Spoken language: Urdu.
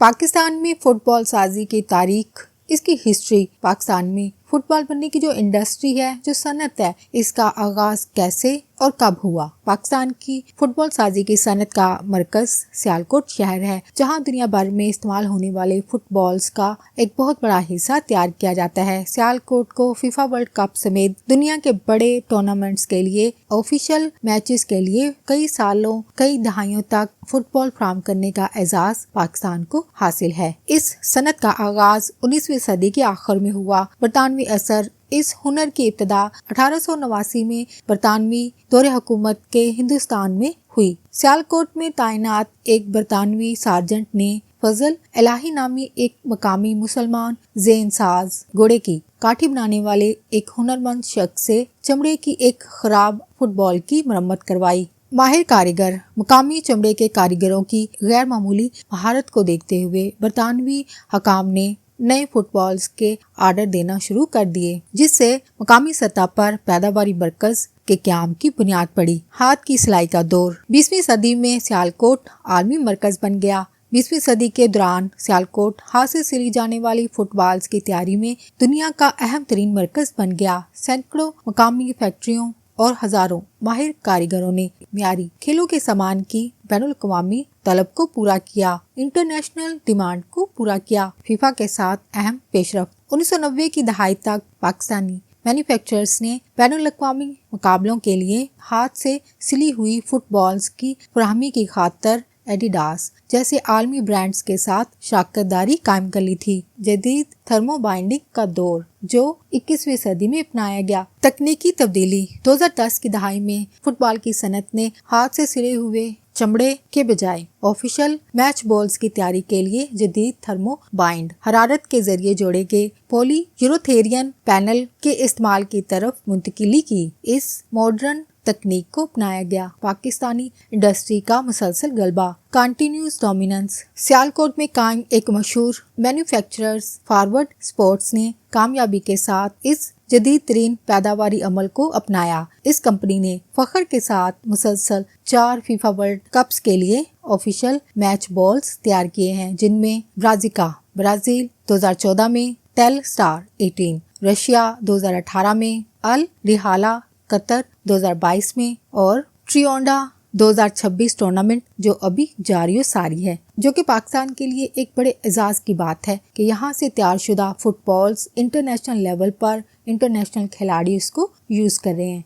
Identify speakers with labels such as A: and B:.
A: پاکستان میں فٹ بال سازی کی تاریخ، اس کی ہسٹری، پاکستان میں فٹ بال بننے کی جو انڈسٹری ہے، جو صنعت ہے، اس کا آغاز کیسے اور کب ہوا۔ پاکستان کی فٹ بال سازی کی صنعت کا مرکز سیالکوٹ شہر ہے، جہاں دنیا بھر میں استعمال ہونے والے فٹ بالز کا ایک بہت بڑا حصہ تیار کیا جاتا ہے۔ سیالکوٹ کو فیفا ورلڈ کپ سمیت دنیا کے بڑے ٹورنامنٹس کے لیے، آفیشل میچز کے لیے کئی سالوں، کئی دہائیوں تک فٹ بال فراہم کرنے کا اعزاز پاکستان کو حاصل ہے۔ اس صنعت کا آغاز 19ویں صدی کے آخر میں ہوا۔ برطانوی اثر اس ہنر کی ابتدا 1889 میں برطانوی دور حکومت کے ہندوستان میں ہوئی۔ سیالکوٹ میں تعینات ایک برطانوی سارجنٹ نے فضل الہی نامی ایک مقامی مسلمان زین ساز گھوڑے کی کاٹھی بنانے والے ایک ہنرمند شخص سے چمڑے کی ایک خراب فٹ بال کی مرمت کروائی۔ ماہر کاریگر مقامی چمڑے کے کاریگروں کی غیر معمولی مہارت کو دیکھتے ہوئے برطانوی حکام نے نئے فٹ بالز کے آرڈر دینا شروع کر دیے، جس سے مقامی سطح پر پیداواری مرکز کے قیام کی بنیاد پڑی۔ ہاتھ کی سلائی کا دور 20ویں صدی میں سیالکوٹ عالمی مرکز بن گیا۔ 20ویں صدی کے دوران سیالکوٹ ہاتھ سے سلی جانے والی فٹ بالز کی تیاری میں دنیا کا اہم ترین مرکز بن گیا۔ سینکڑوں مقامی فیکٹریوں اور ہزاروں ماہر کاریگروں نے معیاری کھیلوں کے سامان کی بین الاقوامی طلب کو پورا کیا، انٹرنیشنل ڈیمانڈ کو پورا کیا۔ فیفا کے ساتھ اہم پیش رفت 1990 کی دہائی تک پاکستانی مینوفیکچررز نے بین الاقوامی مقابلوں کے لیے ہاتھ سے سلی ہوئی فٹ بالز کی فراہمی کی خاطر ایڈیڈاس جیسے عالمی برانڈز کے ساتھ شراکت داری قائم کر لی تھی۔ جدید تھرمو بائنڈنگ کا دور جو 21ویں صدی میں اپنایا گیا۔ تکنیکی تبدیلی 2010 کی دہائی میں فٹ بال کی صنعت نے ہاتھ سے سلے ہوئے چمڑے کے بجائے آفیشیل میچ بالز کی تیاری کے لیے جدید تھرمو بائنڈ حرارت کے ذریعے جوڑے گئے پولی یوروتھیرین پینل کے استعمال کی طرف منتقلی کی۔ اس ماڈرن تکنیک کو اپنایا گیا۔ پاکستانی انڈسٹری کا مسلسل غلبہ، کنٹینیوس ڈومیننس۔ سیالکوٹ میں قائم ایک مشہور مینوفیکچررز فارورڈ سپورٹس نے کامیابی کے ساتھ اس جدید ترین پیداواری عمل کو اپنایا۔ اس کمپنی نے فخر کے ساتھ مسلسل 4 فیفا ورلڈ کپس کے لیے آفیشیل میچ بالز تیار کیے ہیں، جن میں برازیکا برازیل 2014 میں، ٹیل سٹار 18 رشیا 2018 میں، الرحالہ قطر 2022 میں اور ٹریونڈا 2026 ٹورنامنٹ جو ابھی جاری و ساری ہے، جو کہ پاکستان کے لیے ایک بڑے اعزاز کی بات ہے کہ یہاں سے تیار شدہ فٹ بالز انٹرنیشنل لیول پر انٹرنیشنل کھلاڑی اس کو یوز کر رہے ہیں۔